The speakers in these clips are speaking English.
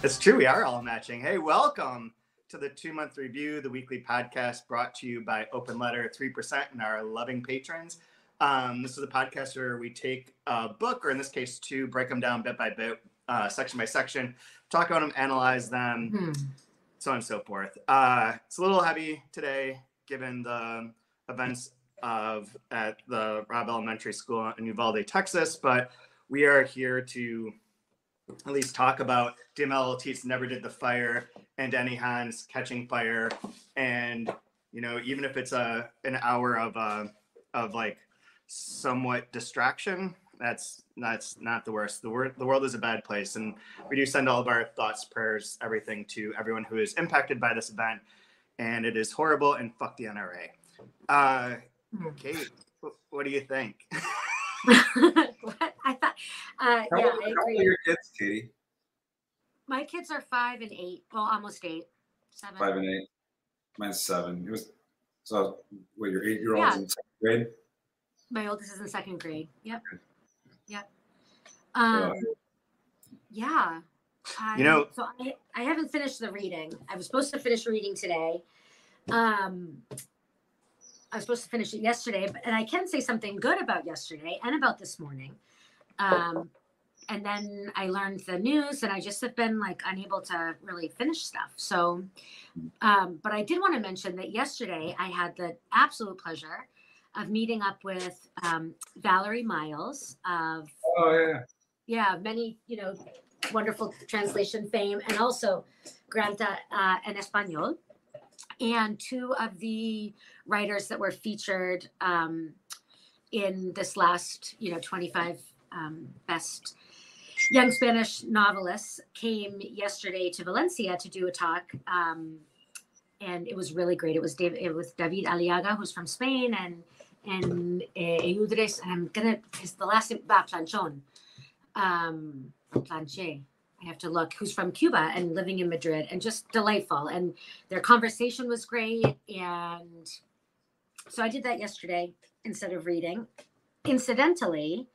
It's true. We are all matching. Hey, welcome to the 2-month review, the weekly podcast brought to you by Open Letter 3% and our loving patrons. This is a podcast where we take a book, or in this case, two, break them down bit by bit, section by section, talk about them, analyze them, so on and so forth. It's a little heavy today, given the events at the Robb Elementary School in Uvalde, Texas, but we are here to at least talk about DML Eltit's Never Did the Fire and Danny Hahn's Catching Fire. And, you know, even if it's an hour of like somewhat distraction, that's not the worst. The world is a bad place. And we do send all of our thoughts, prayers, everything to everyone who is impacted by this event. And it is horrible, and fuck the NRA. Kate, what do you think? What? I thought, I agree. How old are your kids, Katie? My kids are 5 and 8. Well, almost 8. 7. 5 and 8. Mine's 7. It was so. What, your 8-year-old's Yeah. in 2nd grade? My oldest is in 2nd grade. Yep. Yep. Yeah. So I haven't finished the reading. I was supposed to finish reading today. I was supposed to finish it yesterday, and I can say something good about yesterday and about this morning. And then I learned the news, and I just have been like unable to really finish stuff. So, but I did want to mention that yesterday I had the absolute pleasure of meeting up with Valerie Miles of many, wonderful translation fame, and also Granta en Español, and two of the writers that were featured in this last, 25 best young Spanish novelists came yesterday to Valencia to do a talk. And it was really great. It was David Aliaga, who's from Spain, and Eudres, and I'm gonna, it's the last name, Planchon, Planche. I have to look, who's from Cuba and living in Madrid, and just delightful. And their conversation was great. And so I did that yesterday instead of reading. Incidentally,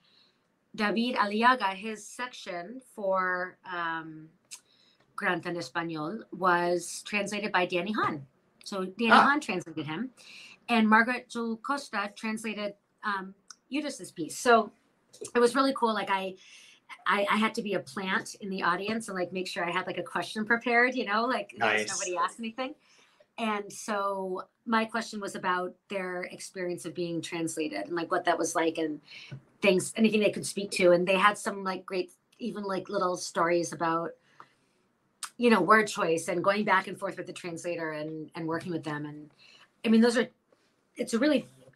David Aliaga, his section for Granta en Español was translated by Danny Hahn. So Danny Hahn translated him, and Margaret Joel Costa translated Eudris's piece. So it was really cool. Like I had to be a plant in the audience and like make sure I had like a question prepared, Nice. Nobody asked anything. And so my question was about their experience of being translated and like what that was like, and things, anything they could speak to. And they had some like great, even like little stories about, word choice and going back and forth with the translator and working with them. And I mean,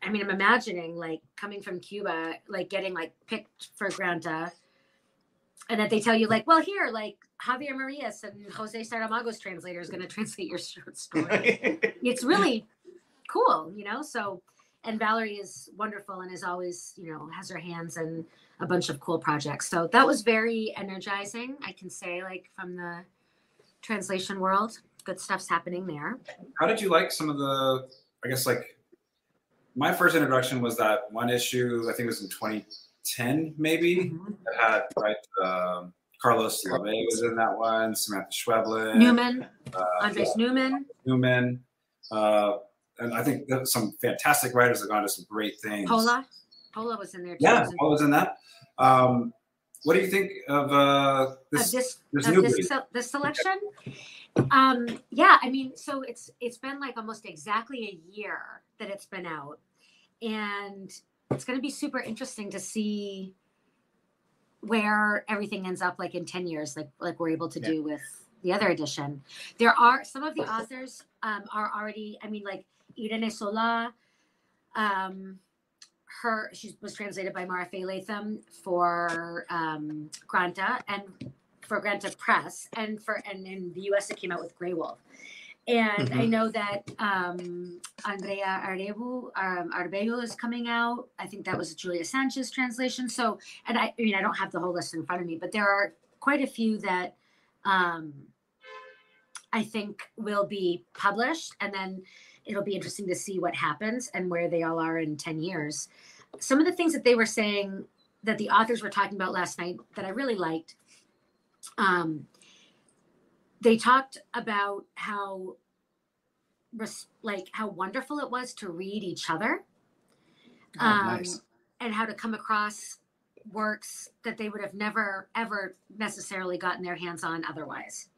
I'm imagining like coming from Cuba, like getting like picked for Granta, and that they tell you like, well, here, like Javier Marias and Jose Saramago's translator is going to translate your short story. It's really cool, so, and Valerie is wonderful and is always, has her hands in a bunch of cool projects. So that was very energizing. I can say, like, from the translation world, good stuff's happening there. How did you like some of the, I guess, like, my first introduction was that one issue, I think it was in 2010, maybe, that had, Carlos LeVay was in that one, Samantha Schweblin. Newman, Andres Newman. And I think there's some fantastic writers that got into some great things. Pola was in there too. Yeah, Pola was in that. What do you think of this selection? So it's been like almost exactly a year that it's been out, and it's going to be super interesting to see where everything ends up like in 10 years, like we're able to do with the other edition. There are some of the authors are already, like Irene Sola, she was translated by Mara Faye Latham for Granta and for Granta Press, and in the US it came out with Grey Wolf. And I know that Andrea Arbejo is coming out. I think that was a Julia Sanchez translation. So, and I don't have the whole list in front of me, but there are quite a few that I think will be published, and then it'll be interesting to see what happens and where they all are in 10 years. Some of the things that they were saying that the authors were talking about last night that I really liked they talked about how wonderful it was to read each other, Nice. and how to come across works that they would have never ever necessarily gotten their hands on otherwise.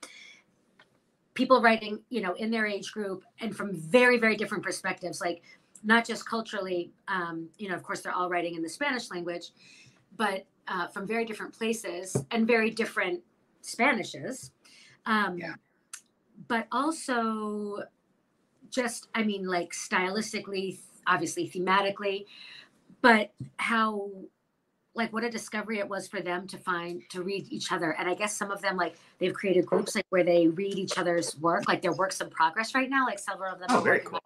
People writing, in their age group and from very, very different perspectives, like not just culturally, of course they're all writing in the Spanish language, but from very different places and very different Spanishes. But also just, like stylistically, obviously thematically, but how, like, what a discovery it was for them to read each other. And I guess some of them, like, they've created groups like where they read each other's work, like their works in progress right now, like several of them are working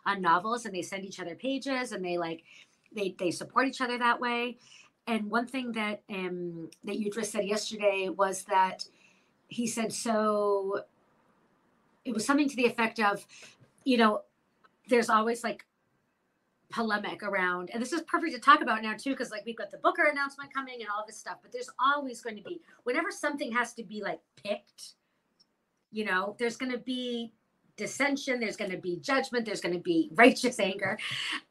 on novels, and they send each other pages, and they support each other that way. And one thing that Yudris said yesterday was that he said, so it was something to the effect of, there's always like polemic around, and this is perfect to talk about now too, because like we've got the Booker announcement coming and all this stuff, but there's always going to be, whenever something has to be like picked, there's going to be dissension, there's going to be judgment, there's going to be righteous anger,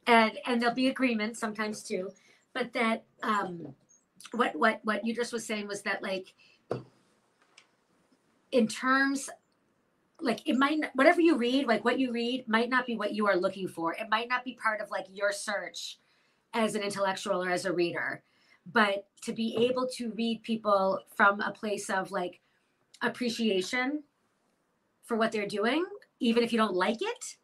and there'll be agreement sometimes too. But that what you just was saying was that, like, in terms, like, it might, whatever you read, like what you read might not be what you are looking for. It might not be part of like your search as an intellectual or as a reader, but to be able to read people from a place of like appreciation for what they're doing, even if you don't like it,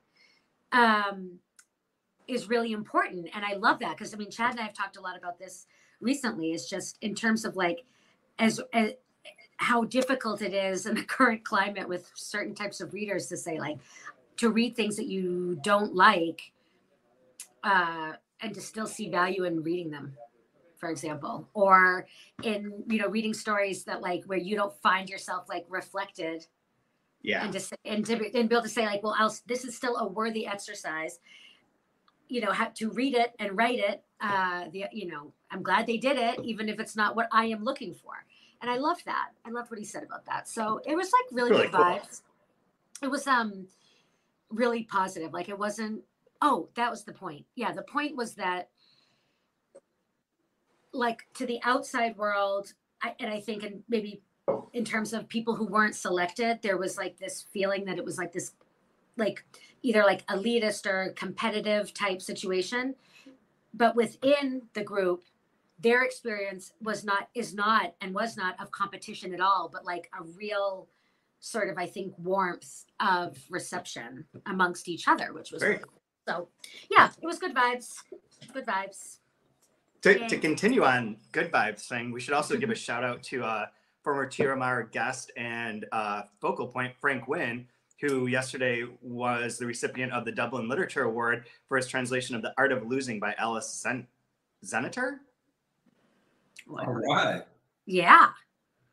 is really important. And I love that, because Chad and I have talked a lot about this recently. It's just in terms of like, as how difficult it is in the current climate with certain types of readers to say, like, to read things that you don't like, and to still see value in reading them, for example, or in, reading stories that like, where you don't find yourself like reflected. Yeah. And to be able to say like, well, this is still a worthy exercise, have to read it and write it. I'm glad they did it, even if it's not what I am looking for. And I loved that. I loved what he said about that. So it was like really good vibes. It was really positive. Like, it wasn't, that was the point. Yeah, the point was that, like, to the outside world, I think, and maybe in terms of people who weren't selected, there was like this feeling that it was like this, like, either like elitist or competitive type situation. But within the group, their experience is not of competition at all, but like a real sort of, I think, warmth of reception amongst each other, which was really cool. So yeah, it was good vibes. Good vibes. To continue on good vibes thing, we should also give a shout out to former TMR guest and focal point Frank Wynn, who yesterday was the recipient of the Dublin Literature Award for his translation of The Art of Losing by Alice Zeniter. All right. Yeah.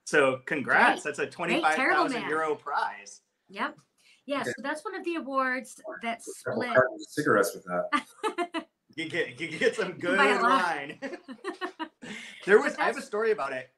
So congrats. That's a 25,000 euro prize. Yep. Yeah. So that's one of the awards that split. Cigarettes with that. You get some good wine. I have a story about it.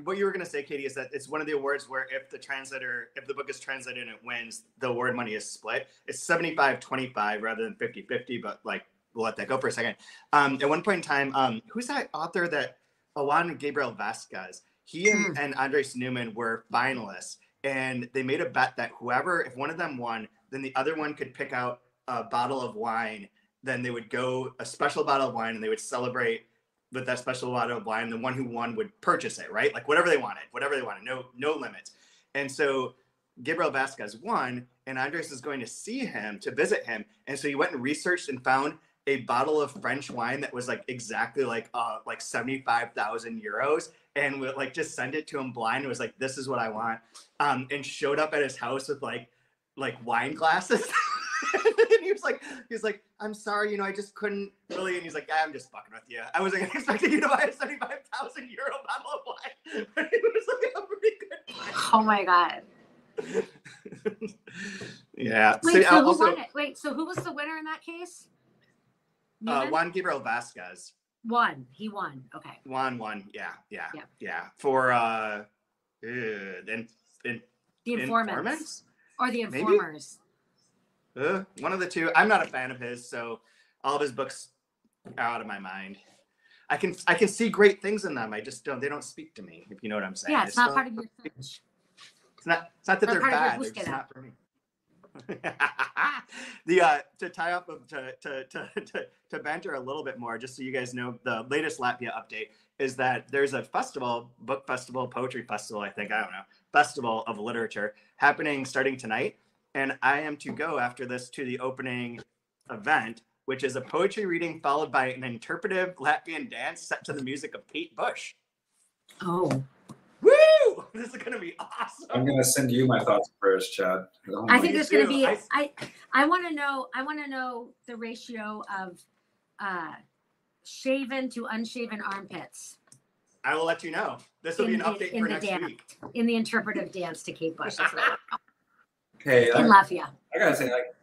What you were going to say, Katie, is that it's one of the awards where if the book is translated and it wins, the award money is split. It's 75-25 rather than 50-50, but like, we'll let that go for a second. At one point in time, who's that author that Juan Gabriel Vasquez, he and Andres Newman were finalists, and they made a bet that if one of them won, then the other one could pick out a bottle of wine. Then they would go a special bottle of wine, and they would celebrate with that special bottle of wine. The one who won would purchase it, right? Like whatever they wanted, no limits. And so Gabriel Vasquez won, and Andres is going to see him, to visit him. And so he went and researched and found a bottle of French wine that was like exactly like 75,000 euros, and would like just send it to him blind. It was like, this is what I want. And showed up at his house with like wine glasses. And he was like, I'm sorry, I just couldn't really. And he's like, I'm just fucking with you. I wasn't expecting you to buy a 75,000 euro bottle of wine. But it was like a pretty good wine. Oh my God. Yeah. Wait, so who won it? Wait, so who was the winner in that case? Juan Gabriel Vasquez. He won. Okay. Juan won. Yeah. For then The Informants. Or The Informers. One of the two. I'm not a fan of his, so all of his books are out of my mind. I can see great things in them. I just don't. They don't speak to me. If you know what I'm saying. Yeah, it's not part of your search. It's not that they're bad. They're just not for me. To tie up to banter a little bit more, just so you guys know, the latest Latvia update is that there's a festival, book festival, poetry festival, festival of literature happening starting tonight, and I am to go after this to the opening event, which is a poetry reading followed by an interpretive Latvian dance set to the music of Kate Bush. Oh. Woo! This is going to be awesome. I'm going to send you my thoughts and prayers, Chad. I think there's going to be. I want to know the ratio of shaven to unshaven armpits. I will let you know. This will be an update for next week. In the interpretive dance to Kate Bush. Hey, in Latvia. I gotta say, like,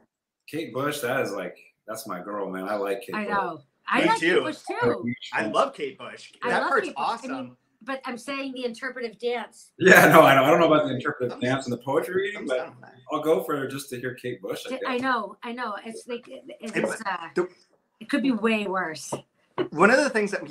Kate Bush, that's my girl, man. I like Kate Bush. I know. I like Kate Bush too. I love Kate Bush. That part's awesome. I mean, but I'm saying the interpretive dance. Yeah, no, I know. I don't know about the interpretive dance and the poetry reading, but I'll go for just to hear Kate Bush. I know. It's like it could be way worse. One of the things that,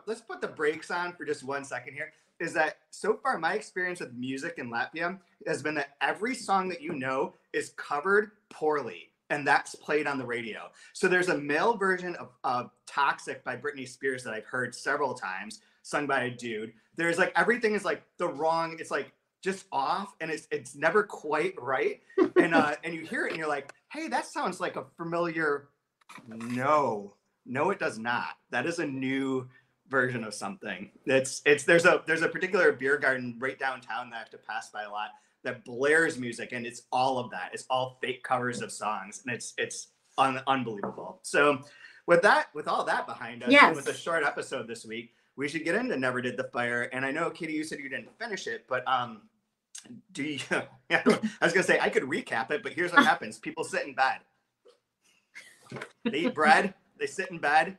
let's put the brakes on for just 1 second here. Is that so far my experience with music in Latvia has been that every song that you know is covered poorly, and that's played on the radio. So there's a male version of Toxic by Britney Spears that I've heard several times, sung by a dude. There's like, everything is like it's like just off, and it's never quite right. And you hear it and you're like, hey, that sounds like a familiar. No, it does not. That is a new version of something. There's a particular beer garden right downtown that I have to pass by a lot that blares music, and it's all of that. It's all fake covers of songs, and it's unbelievable. So with all that behind us, and with a short episode this week, we should get into Never Did the Fire. And I know, Katie, you said you didn't finish it, but do you? I was gonna say I could recap it, but here's what happens: people sit in bed, they eat bread, they sit in bed.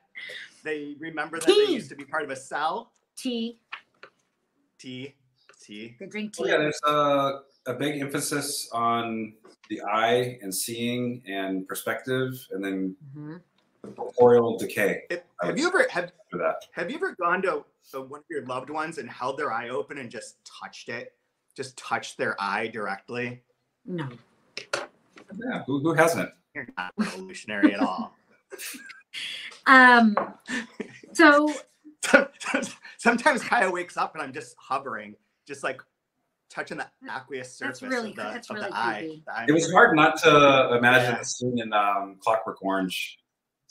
They remember that they used to be part of a cell. Tea. They drink tea. Oh, yeah, there's a big emphasis on the eye and seeing and perspective, and then corporeal decay. Have you ever gone to one of your loved ones and held their eye open and just touched it? Just touched their eye directly? No. Yeah, who hasn't? You're not revolutionary at all. So sometimes Kaya wakes up and I'm just hovering, just like touching the aqueous surface of the eye. It was hard not to imagine the scene in Clockwork Orange.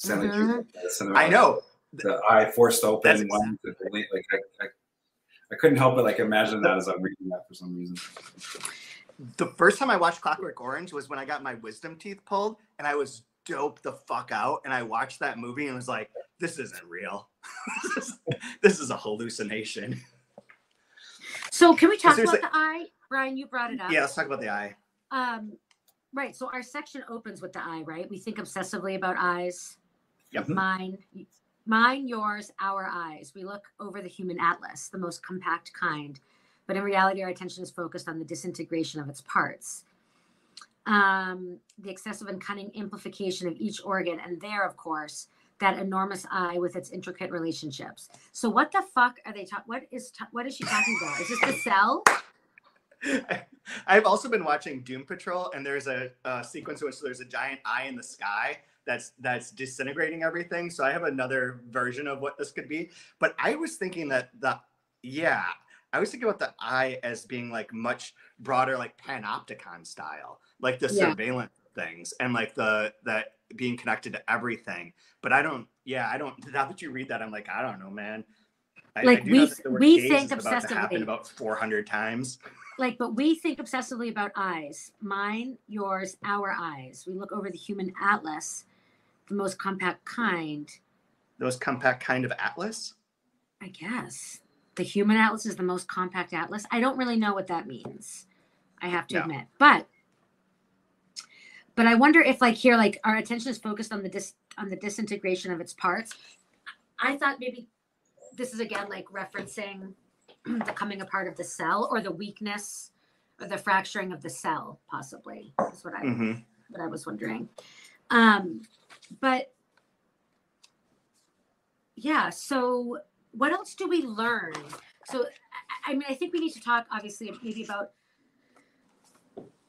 I know. The eye forced open. I couldn't help but imagine that as I'm reading that for some reason. The first time I watched Clockwork Orange was when I got my wisdom teeth pulled, and I was doped the fuck out, and I watched that movie and was like, this isn't real. This is a hallucination. So can we talk about the eye? Brian, you brought it up. Yeah, let's talk about the eye. Right. So our section opens with the eye, right? We think obsessively about eyes. Yep. Mine, yours, our eyes. We look over the human atlas, the most compact kind. But in reality, our attention is focused on the disintegration of its parts. The excessive and cunning amplification of each organ, and there, of course, that enormous eye with its intricate relationships. So what the fuck are they talking? What is she talking about? Is this the cell? I've also been watching Doom Patrol, and there's a sequence in which there's a giant eye in the sky that's disintegrating everything. So I have another version of what this could be. But I was thinking I was thinking about the eye as being like much broader, like panopticon style, like the surveillance things, and like that being connected to everything. But I don't. Now that you read that, I'm like, I don't know, man. We think obsessively about 400 times. But we think obsessively about eyes. Mine, yours, our eyes. We look over the human atlas, the most compact kind. The most compact kind of atlas? I guess. The human atlas is the most compact atlas. I don't really know what that means, I have to admit. But I wonder if our attention is focused on the disintegration of its parts. I thought maybe this is again like referencing the coming apart of the cell or the weakness or the fracturing of the cell, possibly, is what I was wondering. But yeah, so what else do we learn? So, I mean, I think we need to talk, obviously, maybe about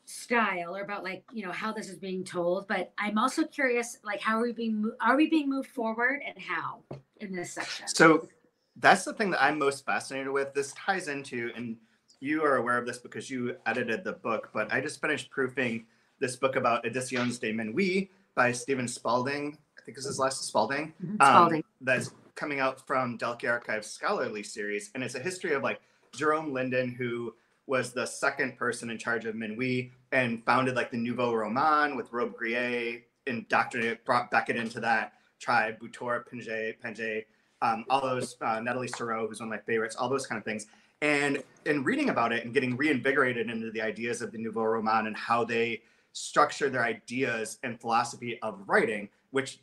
style, or about, like, you know, how this is being told. But I'm also curious, like, how are we being moved forward, and how in this section? So that's the thing that I'm most fascinated with. This ties into, and you are aware of this because you edited the book, but I just finished proofing this book about Editions de Minuit by Stephen Spalding. I think this is his last, Spalding. Spalding. That's coming out from Delkey Archives Scholarly Series. And it's a history of, like, Jerome Linden, who was the second person in charge of Minuit and founded, like, the Nouveau Roman with Robbe-Grillet, indoctrinated, brought Beckett into that tribe, Boutour, Pinget, all those, Nathalie Seurat, who's one of my favorites, all those kind of things. And in reading about it and getting reinvigorated into the ideas of the Nouveau Roman and how they structure their ideas and philosophy of writing, which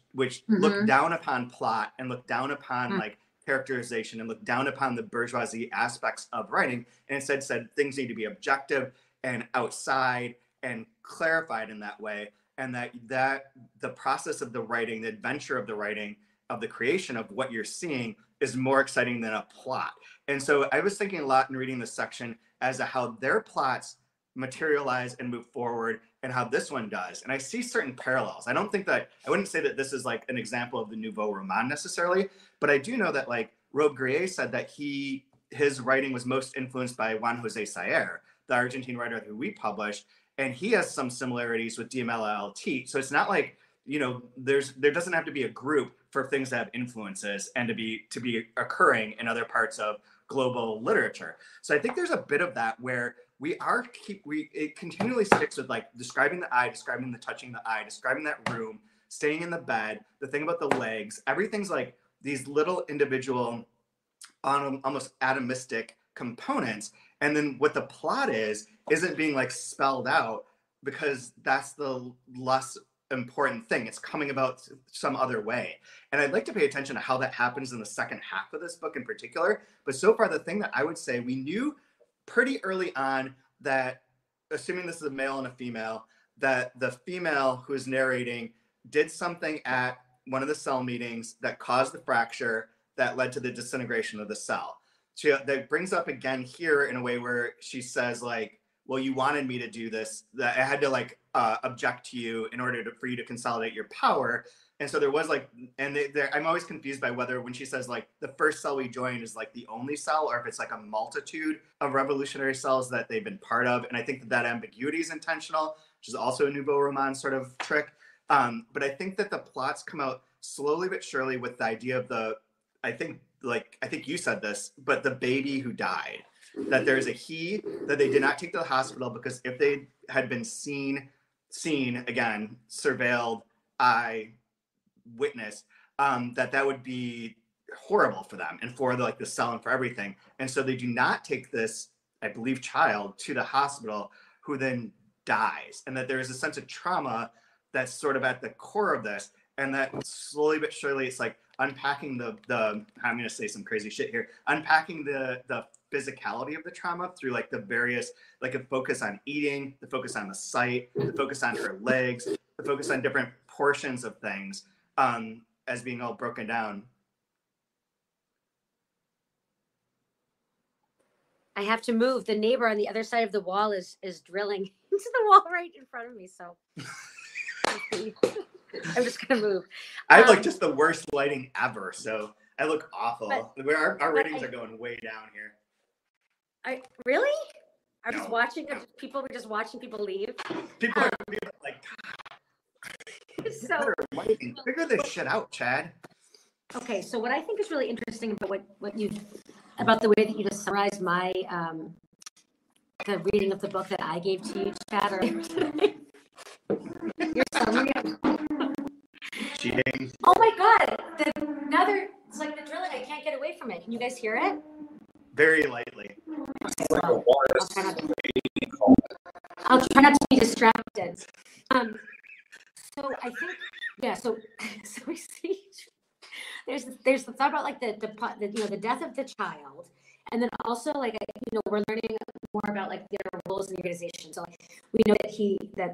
look down upon plot and look down upon like characterization and look down upon the bourgeoisie aspects of writing, and instead said things need to be objective and outside and clarified in that way, and that the process of the writing, the adventure of the writing, of the creation of what you're seeing is more exciting than a plot. And so I was thinking a lot in reading this section as to how their plots materialize and move forward and how this one does. And I see certain parallels. I wouldn't say that this is like an example of the Nouveau Roman necessarily, but I do know that, like, Robbe-Grillet said that his writing was most influenced by Juan Jose Sayer, the Argentine writer who we published, and he has some similarities with Diamela Eltit. So it's not like, you know, there doesn't have to be a group for things to have influences and to be occurring in other parts of global literature. So I think there's a bit of that where it continually sticks with, like, describing the eye, describing the touching the eye, describing that room, staying in the bed, the thing about the legs, everything's like these little individual, almost atomistic components. And then what the plot isn't being, like, spelled out, because that's the less important thing. It's coming about some other way. And I'd like to pay attention to how that happens in the second half of this book in particular. But so far, the thing that I would say we knew pretty early on, that, assuming this is a male and a female, that the female who is narrating did something at one of the cell meetings that caused the fracture that led to the disintegration of the cell. That brings up again here in a way where she says, like, well, you wanted me to do this, that I had to, like, object to you in order for you to consolidate your power. And so there was, like, and I'm always confused by whether, when she says, like, the first cell we joined is, like, the only cell, or if it's, like, a multitude of revolutionary cells that they've been part of. And I think that ambiguity is intentional, which is also a Nouveau Roman sort of trick. But I think that the plots come out slowly but surely with the idea of I think you said this, but the baby who died, that there's a he that they did not take to the hospital, because if they had been seen again, surveilled, witness, that would be horrible for them and for the cell and for everything. And so they do not take this, I believe, child to the hospital, who then dies, and that there is a sense of trauma that's sort of at the core of this, and that slowly but surely it's like unpacking the I'm going to say some crazy shit here, unpacking the physicality of the trauma through, like, the various, like, a focus on eating, the focus on the sight, the focus on her legs, the focus on different portions of things, as being all broken down. I have to move. The neighbor on the other side of the wall is drilling into the wall right in front of me. So I'm just gonna move. I have, like, just the worst lighting ever, so I look awful. Our ratings are going way down here. Really? We're just watching people leave. People are like, so figure this shit out, Chad. Okay, so what I think is really interesting about the way that you just summarized my the reading of the book that I gave to you, Chad, earlier today. Your summary. Cheating. Oh my God! It's like the drilling. I can't get away from it. Can you guys hear it? Very lightly. I'll try not to be distracted. So I think, yeah. So we see there's the thought about, like, the death of the child, and then also, like, we're learning more about like their roles in the organization. So like, we know that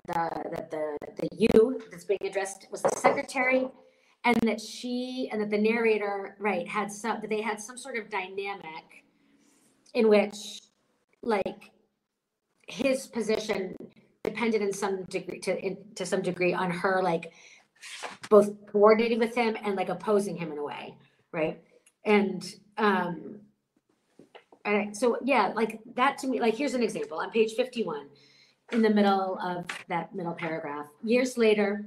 the you that's being addressed was the secretary, and that the narrator, right, that they had some sort of dynamic in which like his position depended in some degree to some degree on her like both coordinating with him and like opposing him in a way, right? And so yeah, like that to me, like here's an example on page 51 in the middle of that middle paragraph. Years later,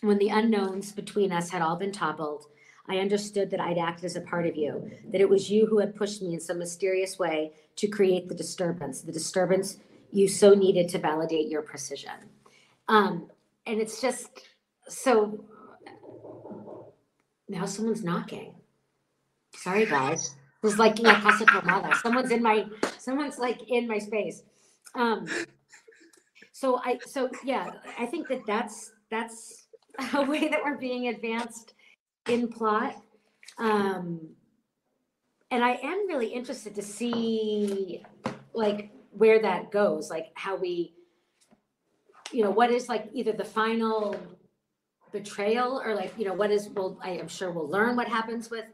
when the unknowns between us had all been toppled, I understood that I'd acted as a part of you, that it was you who had pushed me in some mysterious way to create the disturbance you so needed to validate your precision. And it's just, so now someone's knocking. Sorry, guys. This is like La Casa Tomada. Someone's like in my space. So yeah, I think that's a way that we're being advanced in plot. And I am really interested to see like where that goes, like how we, what is like either the final betrayal or like, I am sure we'll learn what happens with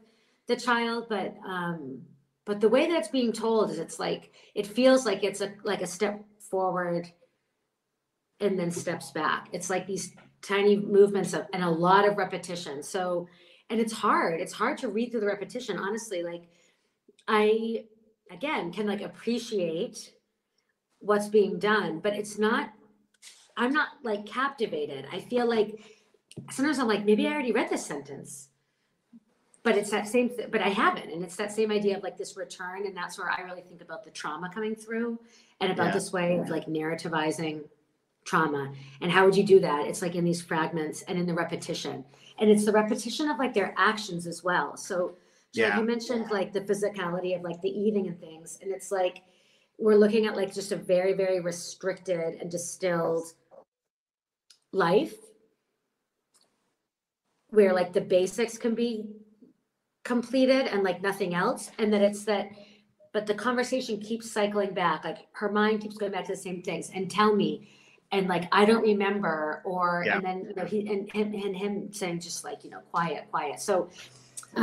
the child, but the way that's being told is it's like, it feels like it's a step forward and then steps back. It's like these tiny movements and a lot of repetition. So, and it's hard to read through the repetition, honestly. Like I, again, can like appreciate what's being done, but I'm not like captivated. I feel like sometimes I'm like, maybe I already read this sentence, but it's that same, but I haven't. And it's that same idea of like this return. And that's where I really think about the trauma coming through and about this way of like narrativizing trauma. And how would you do that? It's like in these fragments and in the repetition, and it's the repetition of like their actions as well. So like you mentioned like the physicality of like the eating and things. And it's like, we're looking at like just a very, very restricted and distilled life where like the basics can be completed and like nothing else. And that it's that, but the conversation keeps cycling back. Like her mind keeps going back to the same things and tell me, and like, I don't remember, or, and then, he, and him saying just like, quiet. So, so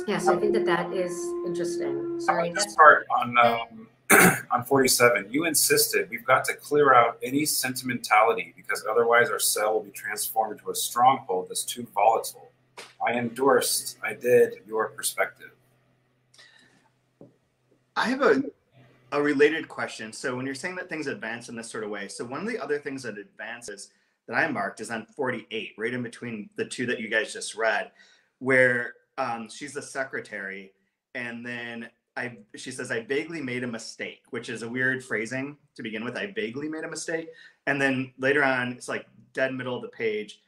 I think that is interesting. Sorry. This part on 47, you insisted we've got to clear out any sentimentality because otherwise our cell will be transformed into a stronghold that's too volatile. I endorsed, I did your perspective. I have a related question. So when you're saying that things advance in this sort of way, so one of the other things that advances that I marked is on 48, right in between the two that you guys just read, where she's the secretary, and then she says, I vaguely made a mistake, which is a weird phrasing to begin with. I vaguely made a mistake. And then later on, it's like dead middle of the page.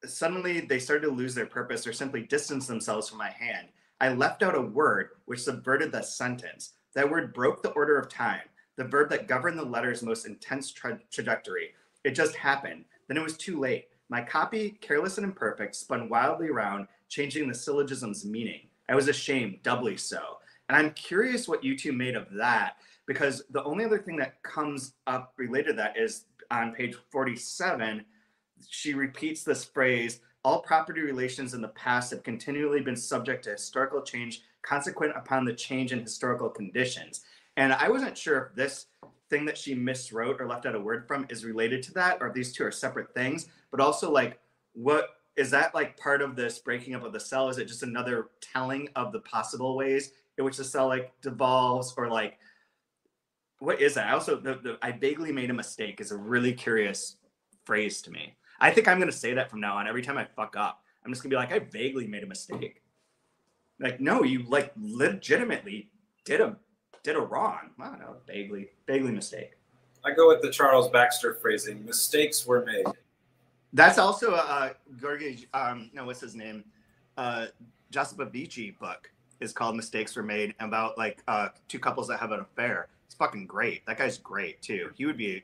Suddenly they started to lose their purpose or simply distance themselves from my hand. I left out a word which subverted the sentence. That word broke the order of time, the verb that governed the letter's most intense trajectory. It just happened. Then it was too late. My copy, careless and imperfect, spun wildly around, changing the syllogism's meaning. I was ashamed, doubly so. And I'm curious what you two made of that, because the only other thing that comes up related to that is on page 47, she repeats this phrase, all property relations in the past have continually been subject to historical change consequent upon the change in historical conditions. And I wasn't sure if this thing that she miswrote or left out a word from is related to that, or if these two are separate things, but also like, what is that like part of this breaking up of the cell? Is it just another telling of the possible ways in which the cell like devolves, or like, what is that? I also, I vaguely made a mistake is a really curious phrase to me. I think I'm going to say that from now on. Every time I fuck up, I'm just gonna be like, I vaguely made a mistake. Like, no, you like legitimately did a wrong. I don't know, vaguely mistake. I go with the Charles Baxter phrasing, mistakes were made. That's also a what's his name? Joseph Vici book is called Mistakes Were Made, about like two couples that have an affair. It's fucking great. That guy's great too. He would be an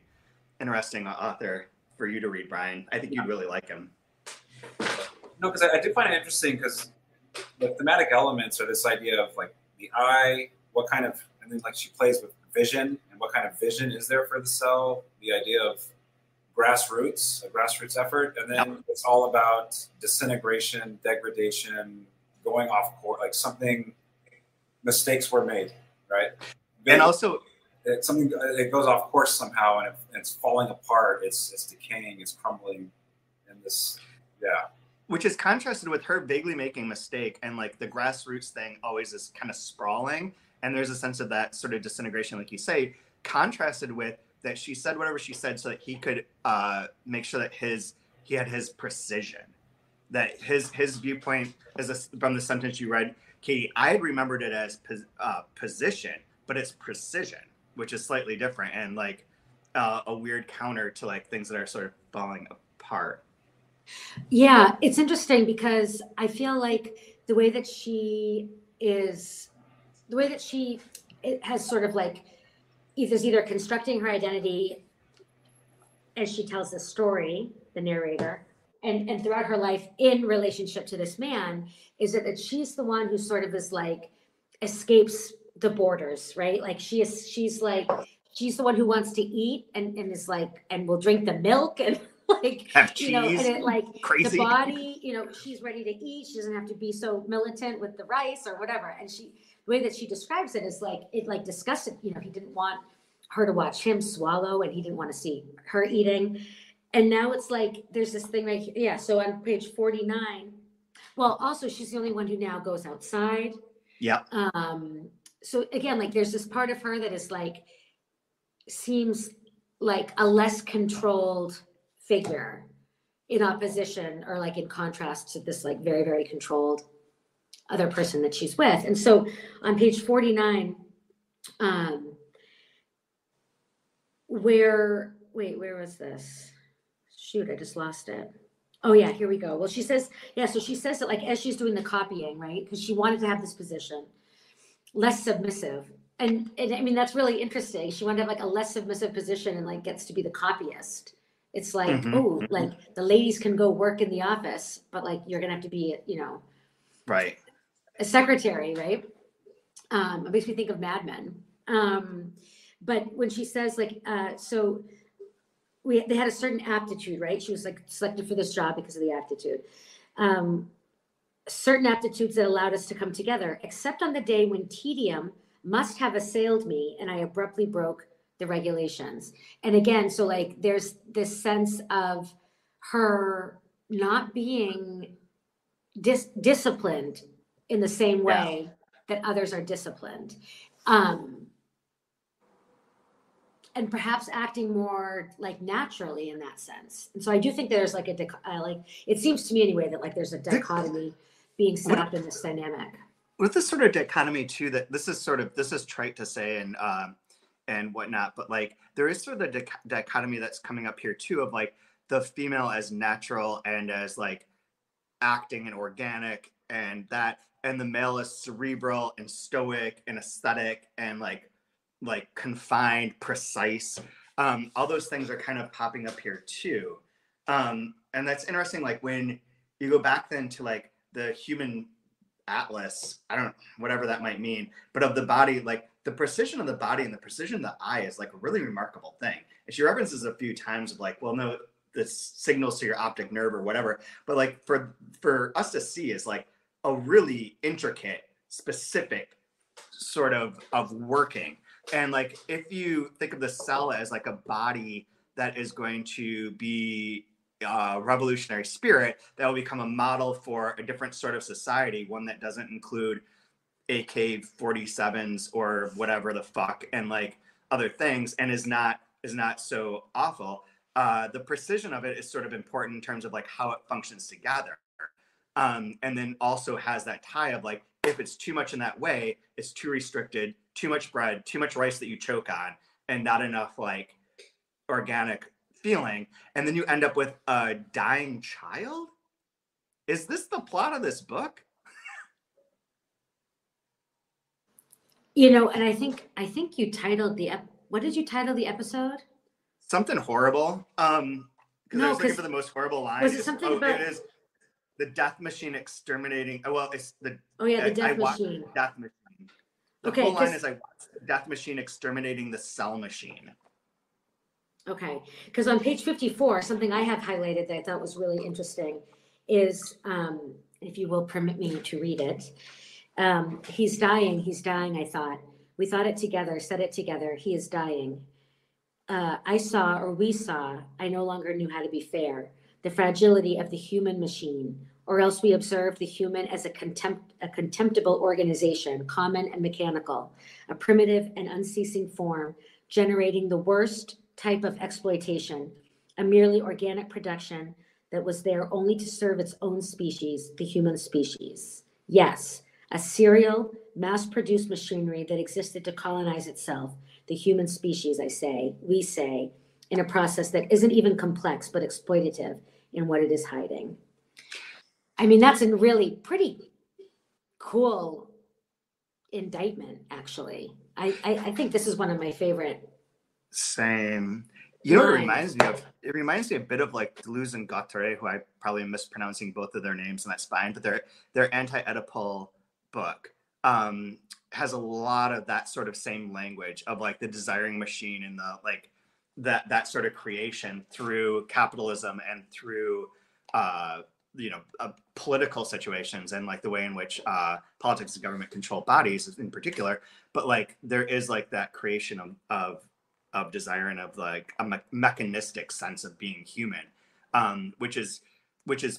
interesting author for you to read, Brian. I think you'd really like him. No, because I do find it interesting because the thematic elements are this idea of like the eye, what kind of and then like she plays with vision and what kind of vision is there for the cell, the idea of grassroots, a grassroots effort, and then it's all about disintegration, degradation, going off course, like something, mistakes were made, right? And also, it's something, it goes off course somehow, and it's falling apart, it's decaying, it's crumbling, and this, yeah. Which is contrasted with her vaguely making a mistake, and like the grassroots thing always is kind of sprawling, and there's a sense of that sort of disintegration, like you say, contrasted with that she said whatever she said so that he could make sure that he had his precision, that his viewpoint is from the sentence you read, Katie. I had remembered it as position, but it's precision, which is slightly different and like a weird counter to like things that are sort of falling apart. Yeah, it's interesting because I feel like the way that she it has sort of like either constructing her identity as she tells the story, the narrator, and throughout her life in relationship to this man, is that she's the one who sort of is like escapes the borders, right? Like she's the one who wants to eat and is like, and will drink the milk and like, have cheese, you know, and it like crazy. The body, you know, she's ready to eat. She doesn't have to be so militant with the rice or whatever. And the way that she describes it is like, it like disgusted, you know, he didn't want her to watch him swallow and he didn't want to see her eating. And now it's like, there's this thing right here. Yeah. So on page 49, well, also she's the only one who now goes outside. Yeah. So again, like there's this part of her that is like, seems like a less controlled figure in opposition or like in contrast to this like very, very controlled other person that she's with. And so on page 49, where was this? Shoot, I just lost it. Oh yeah, here we go. Well, she says, yeah, so she says that like as she's doing the copying, right? Because she wanted to have this position, less submissive. And I mean, that's really interesting. She wanted to have like a less submissive position and like gets to be the copyist. It's like, like the ladies can go work in the office, but like you're gonna have to be, you know, right, a secretary, right? It makes me think of Mad Men. But when she says like, so they had a certain aptitude, right? She was like selected for this job because of the aptitude. Certain aptitudes that allowed us to come together, except on the day when tedium must have assailed me and I abruptly broke the regulations. And again, so like there's this sense of her not being disciplined in the same way that others are disciplined. And perhaps acting more like naturally in that sense. And so I do think there's like like, it seems to me anyway, that like there's a dichotomy being set up in this dynamic. With this sort of dichotomy too, that this is trite to say and whatnot, but like there is sort of the dichotomy that's coming up here too of like the female as natural and as like acting and organic and the male is cerebral and stoic and aesthetic and like confined, precise. All those things are kind of popping up here too. And that's interesting. Like when you go back then to like the human atlas, whatever that might mean, but of the body, like the precision of the body and the precision of the eye is like a really remarkable thing. And she references a few times of like, well, no, this signals to your optic nerve or whatever. But like for us to see is like a really intricate, specific sort of working. And like, if you think of the cell as like a body that is going to be a revolutionary spirit, that will become a model for a different sort of society, one that doesn't include AK-47s or whatever the fuck and like other things, and is not so awful. The precision of it is sort of important in terms of like how it functions together. And then also has that tie of like, if it's too much in that way, it's too restricted, too much bread, too much rice that you choke on, and not enough like organic feeling. And then you end up with a dying child. Is this the plot of this book? You know, and I think you titled what did you title the episode? Something horrible. Because I was looking for the most horrible line. Was it something about? It is the death machine exterminating. Well, it's the. Oh yeah, the death machine. Death machine. The whole line is like Death Machine exterminating the cell machine. Okay, because on page 54, something I have highlighted that I thought was really interesting is, if you will permit me to read it, he's dying, I thought. We thought it together, said it together, he is dying. I saw, or we saw, I no longer knew how to be fair, the fragility of the human machine, or else we observed the human as a contemptible organization, common and mechanical, a primitive and unceasing form, generating the worst type of exploitation, a merely organic production that was there only to serve its own species, the human species. Yes, a serial, mass-produced machinery that existed to colonize itself, the human species, we say, in a process that isn't even complex but exploitative in what it is hiding. I mean, that's a really pretty cool indictment, actually. I think this is one of my favorite. Same. You know what it reminds me of? It reminds me a bit of like Deleuze and Guattari, who I probably am mispronouncing both of their names, and that's fine. But their anti-Oedipal book has a lot of that sort of same language of like the desiring machine and the like that sort of creation through capitalism and through political situations and like the way in which politics and government control bodies in particular. But like there is like that creation of desire and of like a mechanistic sense of being human, which is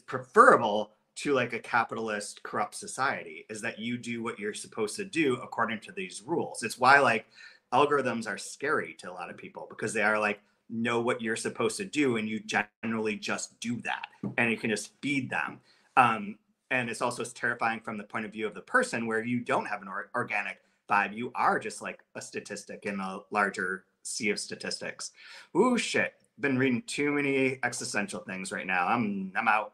preferable to like a capitalist corrupt society, is that you do what you're supposed to do according to these rules. It's why like algorithms are scary to a lot of people, because they are like, know what you're supposed to do and you generally just do that and you can just feed them. And it's also terrifying from the point of view of the person, where you don't have an organic vibe. You are just like a statistic in a larger sea of statistics. Ooh, shit. Been reading too many existential things right now. I'm out.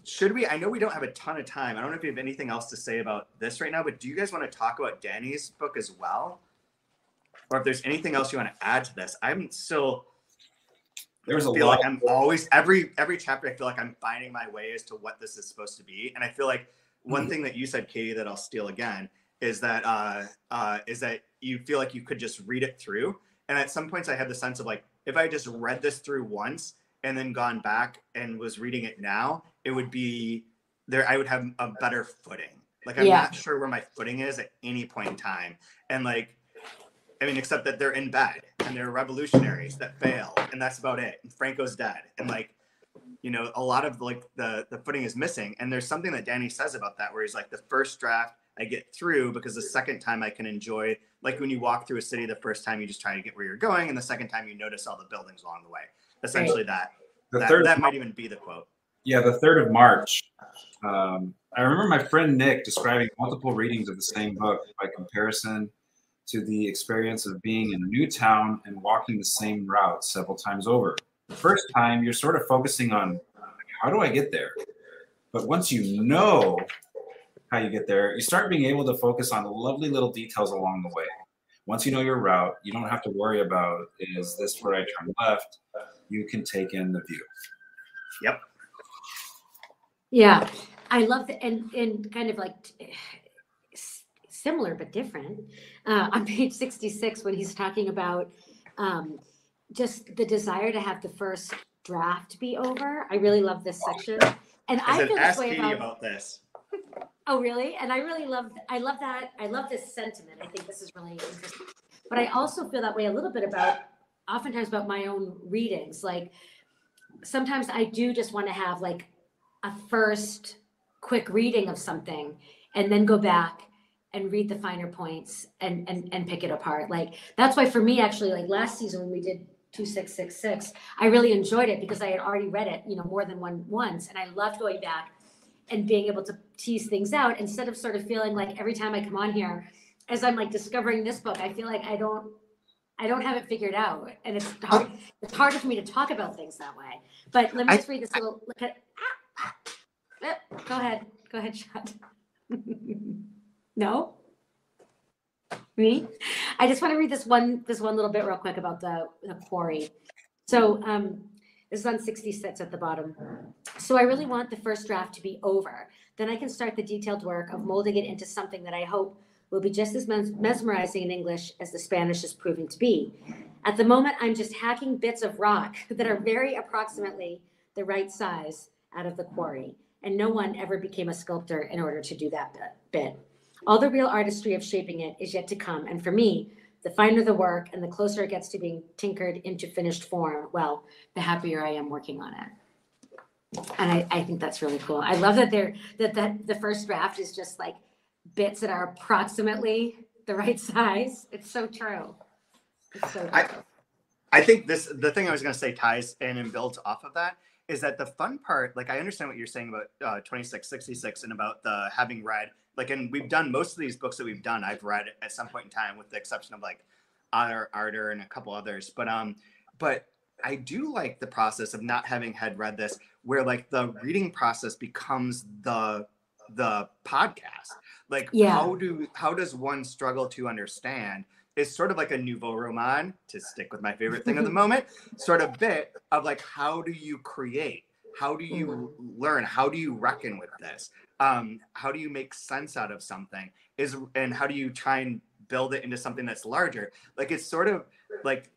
Should we? I know we don't have a ton of time. I don't know if you have anything else to say about this right now, but do you guys want to talk about Danny's book as well? Or if there's anything else you want to add to this? I'm still... There's a feel lot. like I'm always, every chapter, I feel like I'm finding my way as to what this is supposed to be. And I feel like one thing that you said, Katie, that I'll steal again, is that you feel like you could just read it through. And at some points I had the sense of like, if I just read this through once and then gone back and was reading it now, it would be there. I would have a better footing. Like, I'm not sure where my footing is at any point in time. And like, I mean, except that they're in bed and they're revolutionaries that fail, and that's about it. And Franco's dead. And like, you know, a lot of like the footing is missing. And there's something that Danny says about that, where he's like, the first draft I get through because the second time I can enjoy, like when you walk through a city, the first time you just try to get where you're going, and the second time you notice all the buildings along the way. Essentially that might even be the quote. Yeah, the 3rd of March. I remember my friend Nick describing multiple readings of the same book by comparison to the experience of being in a new town and walking the same route several times over. The first time, you're sort of focusing on, how do I get there? But once you know how you get there, you start being able to focus on lovely little details along the way. Once you know your route, you don't have to worry about, is this where I turn left? You can take in the view. Yep. Yeah, I love that, and kind of like similar but different. On page 66, when he's talking about just the desire to have the first draft be over, I really love this section. And I feel this way about this. Oh, really? And I love that. I love this sentiment. I think this is really interesting. But I also feel that way a little bit oftentimes about my own readings. Like sometimes I do just want to have like a first quick reading of something and then go back and read the finer points and pick it apart. Like that's why for me, actually, like last season when we did 2666, I really enjoyed it because I had already read it, more than once. And I loved going back and being able to tease things out instead of sort of feeling like every time I come on here, as I'm like discovering this book, I feel like I don't have it figured out. And it's harder for me to talk about things that way. But let me just read this little look at. Go ahead, Chad. No? Me? I just want to read this one little bit real quick about the quarry. So this is on 66 at the bottom. So I really want the first draft to be over. Then I can start the detailed work of molding it into something that I hope will be just as mesmerizing in English as the Spanish is proving to be. At the moment, I'm just hacking bits of rock that are very approximately the right size out of the quarry, and no one ever became a sculptor in order to do that bit. All the real artistry of shaping it is yet to come, and for me, the finer the work and the closer it gets to being tinkered into finished form, well, the happier I am working on it. And I think that's really cool. I love that that the first draft is just like bits that are approximately the right size. It's so true. It's so true. I think the thing I was going to say ties in and builds off of that is that the fun part, like I understand what you're saying about 2666 and about the having read, like, and we've done most of these books that we've done, I've read at some point in time, with the exception of like Ardor and a couple others. But I do like the process of not having had read this, where like the reading process becomes the podcast. Like, how does one struggle to understand? It's sort of like a nouveau roman, to stick with my favorite thing of the moment, sort of bit of like, how do you create? How do you learn? How do you reckon with this? How do you make sense out of something? And how do you try and build it into something that's larger? Like, it's sort of like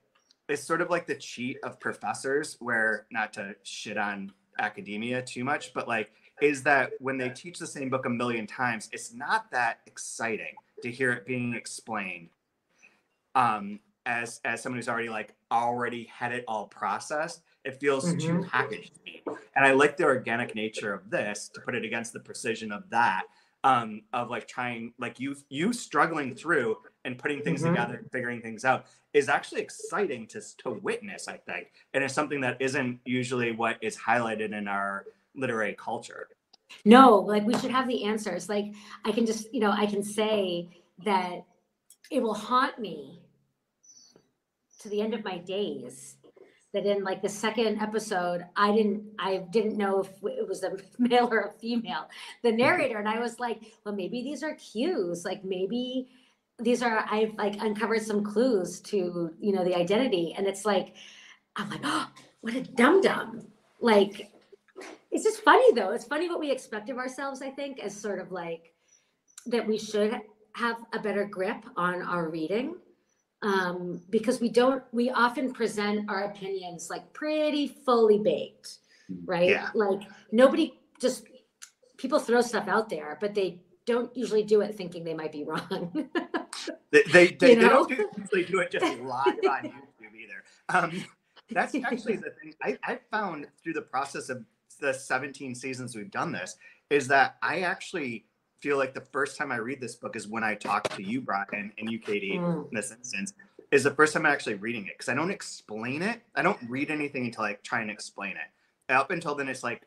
the cheat of professors, where, not to shit on academia too much, but like, is that when they teach the same book a million times, it's not that exciting to hear it being explained. As someone who's already had it all processed, it feels too packaged to me. And I like the organic nature of this, to put it against the precision of that, of like trying, like you struggling through and putting things together and figuring things out is actually exciting to witness, I think. And it's something that isn't usually what is highlighted in our literary culture. No, like, we should have the answers. Like, I can just, I can say that it will haunt me to the end of my days that in like the second episode, I didn't know if it was a male or a female, the narrator. And I was like, well, maybe these are cues. Like, maybe I've like uncovered some clues to, the identity. And it's like, I'm like, oh, what a dum-dum. Like, it's just funny though. It's funny what we expect of ourselves, I think, as sort of like that we should have a better grip on our reading. Because we often present our opinions like pretty fully baked, right? Yeah. Like, people throw stuff out there, but they don't usually do it thinking they might be wrong. They don't usually do it just live on YouTube either. That's actually the thing I found through the process of the 17 seasons we've done this, is that I actually feel like the first time I read this book is when I talk to you, Brian, and you, Katie, in this instance, is the first time I'm actually reading it, because I don't explain it. I don't read anything until I try and explain it. Up until then, it's like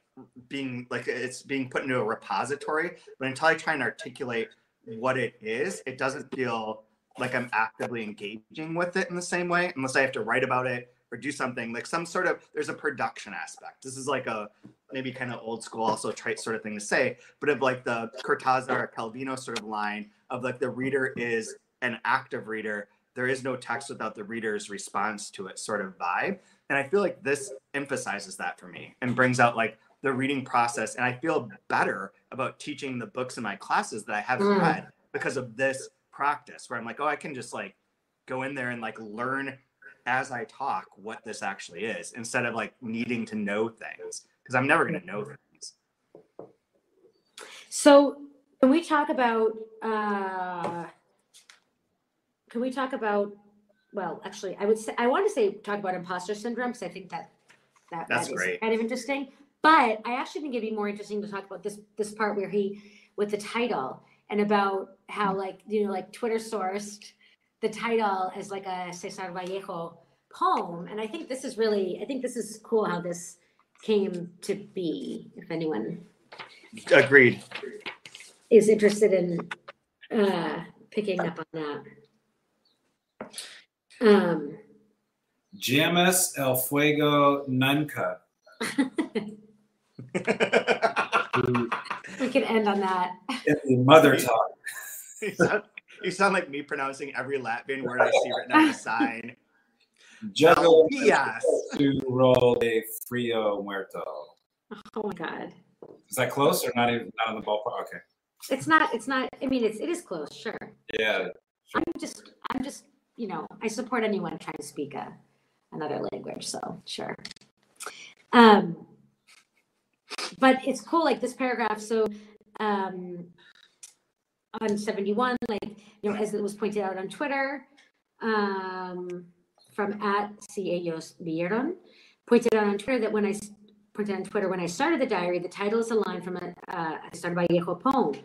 it's being put into a repository. But until I try and articulate what it is, it doesn't feel like I'm actively engaging with it in the same way, unless I have to write about it or do something like there's a production aspect. This is like a maybe kind of old school, also trite sort of thing to say, but of like the Cortázar Calvino sort of line of like, the reader is an active reader. There is no text without the reader's response to it sort of vibe. And I feel like this emphasizes that for me and brings out like the reading process. And I feel better about teaching the books in my classes that I haven't read because of this practice, where I'm like, oh, I can just like go in there and like learn as I talk what this actually is, instead of like needing to know things, because I'm never going to know things. So can we talk about, well, actually, I want to talk about imposter syndrome, because I think that's great. Kind of interesting. But I actually think it'd be more interesting to talk about this part where with the title, and about how like Twitter sourced the title as like a Cesar Vallejo poem. And I think this is cool how this came to be, if anyone Agreed is interested in picking up on that. GMS El Fuego Nunca. We can end on that. Mother tongue. You sound like me pronouncing every Latvian word I see written on the sign. Juego yes. Tu rol de frio muerto. Oh my God. Is that close or not on the ballpark? Okay. It's not. I mean, it is close, sure. Yeah. Sure. I'm just, I support anyone trying to speak another language. So sure. But it's cool, like this paragraph. So, on 71, as it was pointed out on Twitter, from @CEllos Vieron, pointed out on Twitter that when I started the diary, the title is a line from a San Vallejo poem.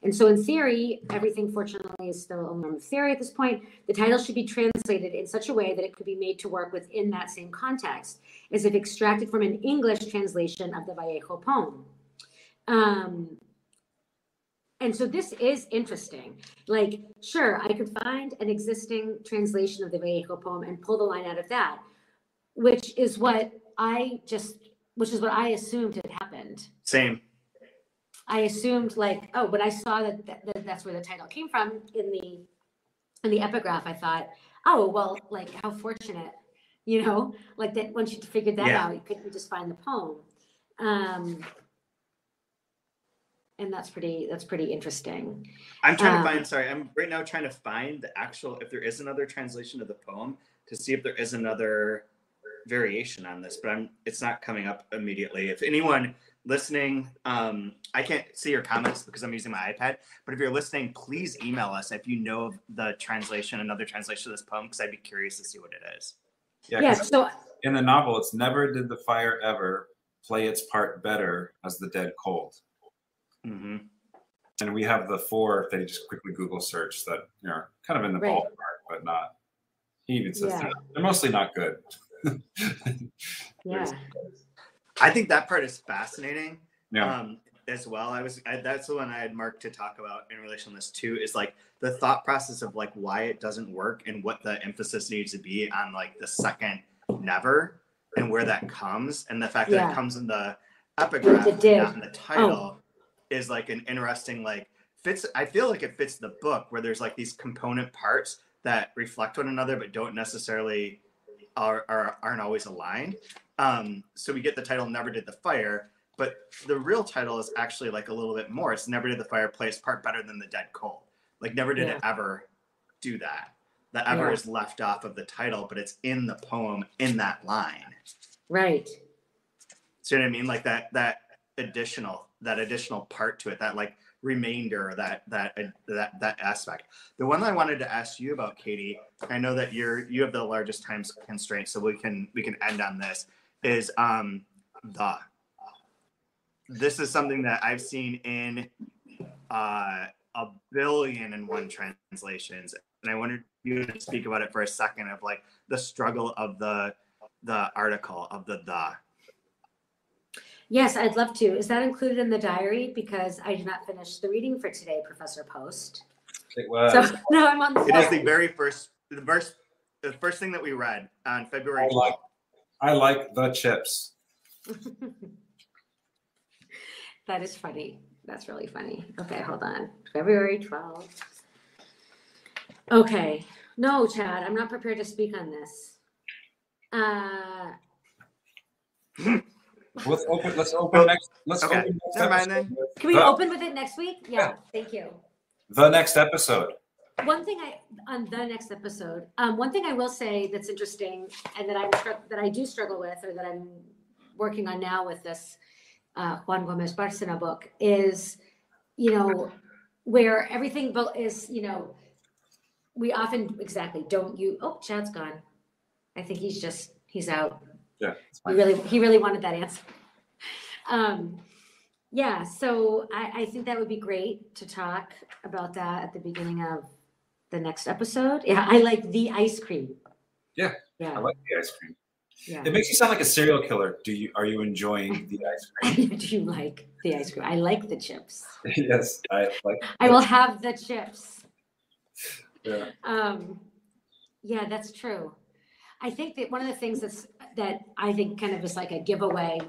And so in theory, everything fortunately is still a norm of theory at this point. The title should be translated in such a way that it could be made to work within that same context, as if extracted from an English translation of the Vallejo poem. And so this is interesting. Like, sure, I could find an existing translation of the Vallejo poem and pull the line out of that, which is what I assumed had happened. Same. I assumed when I saw that that's where the title came from in the epigraph, I thought, oh, well, how fortunate, that once you figured that out, you couldn't just find the poem. And that's pretty interesting. I'm right now trying to find the actual, if there is another translation of the poem, to see if there is another variation on this, but it's not coming up immediately. If anyone listening, I can't see your comments because I'm using my iPad, but if you're listening, please email us if you know of another translation of this poem, because I'd be curious to see what it is. Yeah, so in the novel, it's never did the fire ever play its part better as the dead cold. Mm-hmm. And we have the 4 that he just quickly Google search that kind of in the ballpark, but not. He even says they're mostly not good. Yeah, I think that part is fascinating. Yeah. As well. That's the one I had marked to talk about in relation to this too, is the thought process of why it doesn't work and what the emphasis needs to be on the second never and where that comes, and the fact that it comes in the epigraph, not in the title, is an interesting fits. I feel like it fits the book where there's these component parts that reflect one another but don't necessarily aren't always aligned. So we get the title "Never Did the Fire," but the real title is actually a little bit more. It's "Never Did the Fire Play Its Part Better Than the Dead Cold." Never did it ever do that. The ever is left off of the title, but it's in the poem in that line. Right. See what I mean? That additional part to it, that remainder, that aspect. The one that I wanted to ask you about, Katie, I know that you have the largest time constraint, so we can end on this, is the. This is something that I've seen in 1,000,000,001 translations, and I wanted you to speak about it for a second of the struggle of the article of the. Yes, I'd love to. Is that included in the diary? Because I did not finish the reading for today, Professor Post. It was. So no, I'm on the floor. It is the first thing that we read on February 12th. I like the chips. That is funny. That's really funny. Okay, hold on. February 12th. Okay. No, Chad, I'm not prepared to speak on this. Let's open next. Never mind then. Can we open with it next week? Yeah. Thank you. The next episode. One thing on the next episode, one thing I will say that's interesting and that I do struggle with, or that I'm working on now with this Juan Gomez Barcena book, is, where everything is, we often don't use. Oh, Chad's gone. I think he's out. Yeah, he really wanted that answer. Yeah, so I think that would be great to talk about that at the beginning of the next episode. Yeah, I like the ice cream. Yeah, I like the ice cream. Yeah. It makes you sound like a serial killer. Are you enjoying the ice cream? Do you like the ice cream? I like the chips. Yes, I will have the chips. Yeah. Yeah, that's true. I think that one of the things that I think kind of is like a giveaway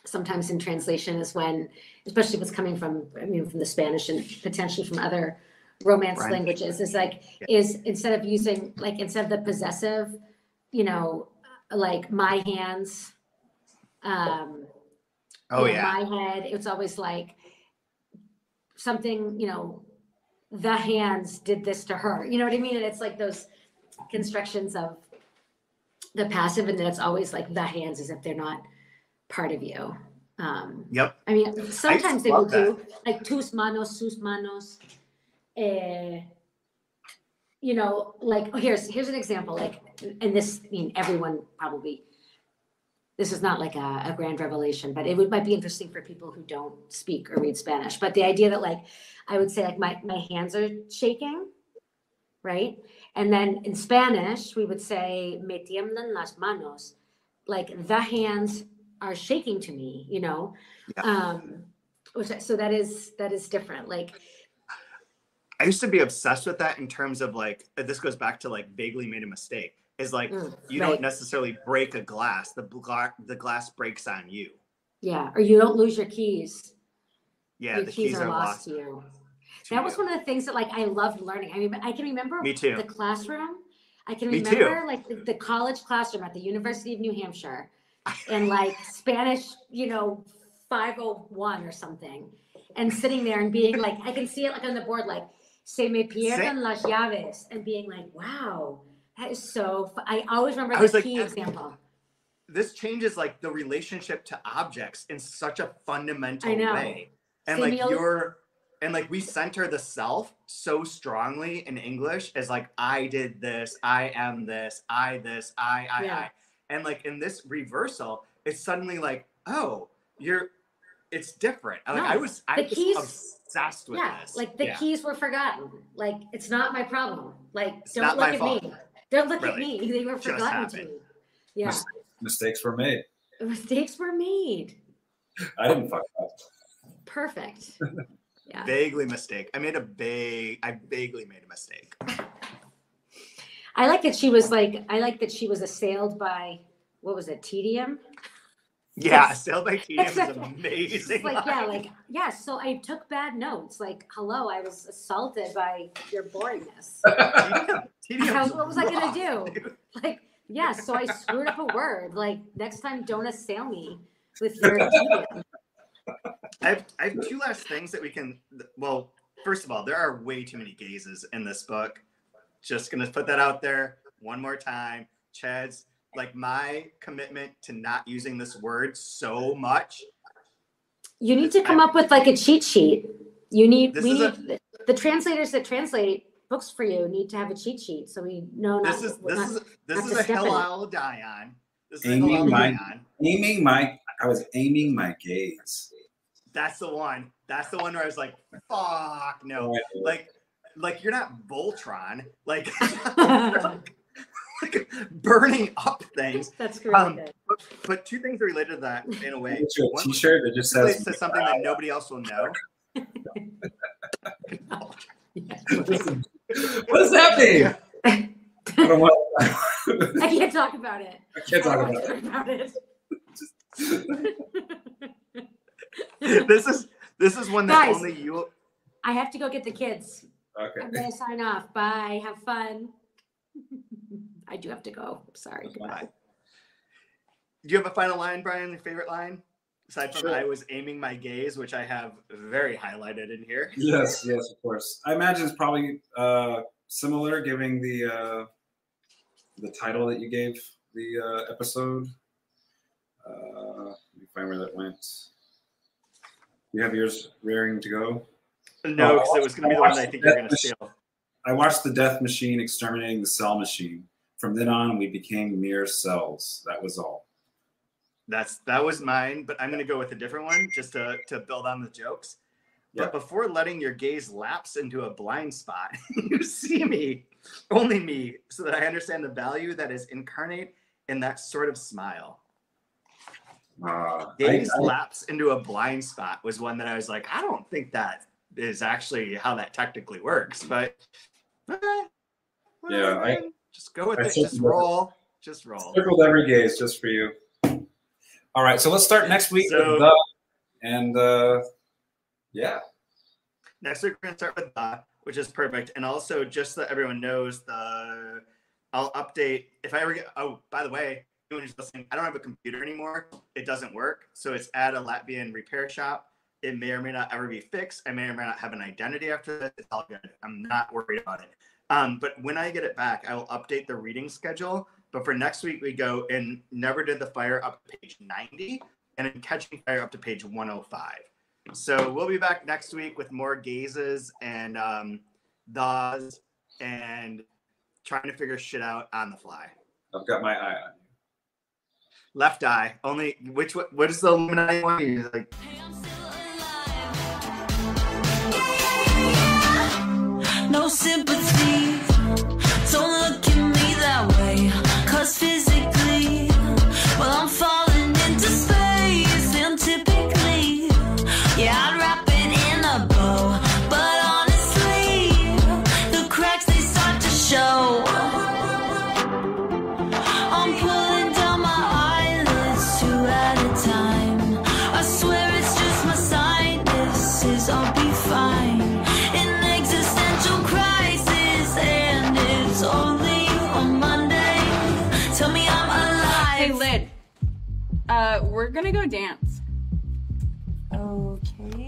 sometimes in translation is when, especially if it's coming from the Spanish and potentially from other Romance languages, is instead of using instead of the possessive, my hands, my head, it's always something, the hands did this to her. You know what I mean? And it's like those constructions of the passive, and then it's always like the hands as if they're not part of you. Yep. I mean, sometimes they will do like tus manos, sus manos. You know, like here's an example. Like, and this, I mean, everyone probably. This is not like a grand revelation, but it might be interesting for people who don't speak or read Spanish. But the idea that like, I would say like my hands are shaking, right? And then in Spanish, we would say, me tiemblan las manos. Like the hands are shaking to me, you know? Yeah. So that is different. Like, I used to be obsessed with that in terms of like, this goes back to like vaguely made a mistake. Is like you don't necessarily break a glass. The glass breaks on you. Yeah, or you don't lose your keys. Yeah, your the keys are lost to you. That was one of the things that like I loved learning. I mean, I can remember Me too. The classroom. I can remember like the college classroom at the University of New Hampshire, and like Spanish, you know, 501 or something, and sitting there and being like, I can see it like on the board, like se me pierden las llaves, and being like, wow. That is so fun. I always remember the key example. This changes like the relationship to objects in such a fundamental way. And like we center the self so strongly in English as like, I did this, I am this, I. And like in this reversal, it's suddenly like, oh, it's different. Like I was obsessed with this. Like the keys were forgotten. Like, it's not my problem. Like, don't look at me. Don't look at me. They were forgotten to me. Yeah. Mistakes were made. Mistakes were made. I didn't fuck up. Perfect. Yeah. Vaguely mistake. I vaguely made a mistake. I like that she was assailed by, what was it, tedium? Yeah, assailed by tedium is amazing. Like, so I took bad notes. Like, hello, I was assaulted by your boringness. What was I going to do? Dude. Like, so I screwed up a word. Like, next time, don't assail me with your tedium. I have two last things that we can, well, first of all, there are way too many gazes in this book. Just going to put that out there one more time. Chad's, like, my commitment to not using this word so much. You need to come up with like a cheat sheet. The translators that translate books for you need to have a cheat sheet, so we know this is a hill I'll die on. I was aiming my gaze. That's the one. That's the one where I was like, fuck no. Like you're not Voltron. Like like burning up things. That's great. But two things are related to that in a way. One t-shirt that just says something that nobody else will know. What does that mean? I can't talk about it. I can't talk about it. This is one that guys, only you. I have to go get the kids. Okay. I'm gonna sign off. Bye. Have fun. I do have to go. Sorry. Goodbye. Do you have a final line, Brian? Your favorite line? Aside from I was aiming my gaze, which I have very highlighted in here. Yes, of course. I imagine it's probably similar, giving the title that you gave the episode. Let me find where that went. You have yours rearing to go? No, because it was going to be the one I think you're going to steal. I watched the Death Machine exterminating the Cell Machine. From then on, we became mere cells. That was all. That was mine, but I'm going to go with a different one just to build on the jokes. Yeah. But before letting your gaze lapse into a blind spot, you see me, only me, so that I understand the value that is incarnate in that sort of smile. Gaze lapse into a blind spot was one that I was like, I don't think that is actually how that technically works, but just go with it. Just roll. Circled every gaze just for you. All right, so let's start next week with the, and Next week we're gonna start with the, which is perfect, and also just so that everyone knows, I'll update if I ever get. Oh, by the way, anyone who's listening, I don't have a computer anymore. It doesn't work, so it's at a Latvian repair shop. It may or may not ever be fixed. I may or may not have an identity after this. It's all good. I'm not worried about it. But when I get it back, I will update the reading schedule. But for next week, we go and Never Did the Fire up to page 90 and then Catching Fire up to page 105. So we'll be back next week with more gazes and thaws and trying to figure shit out on the fly. I've got my eye on you. Left eye. Only what is the Illuminati one? You're like, no sympathy, don't look at me that way, 'cause physically, well, I'm falling into space, and typically, yeah, I'd wrap it in a bow, but honestly, the cracks, they start to show. I'm pulling down my eyelids 2 at a time. I swear it's just my sinuses, I'll be fine. An existential crisis, and it's only on Monday. Tell me I'm alive. Hey, Lid. We're gonna go dance. Okay.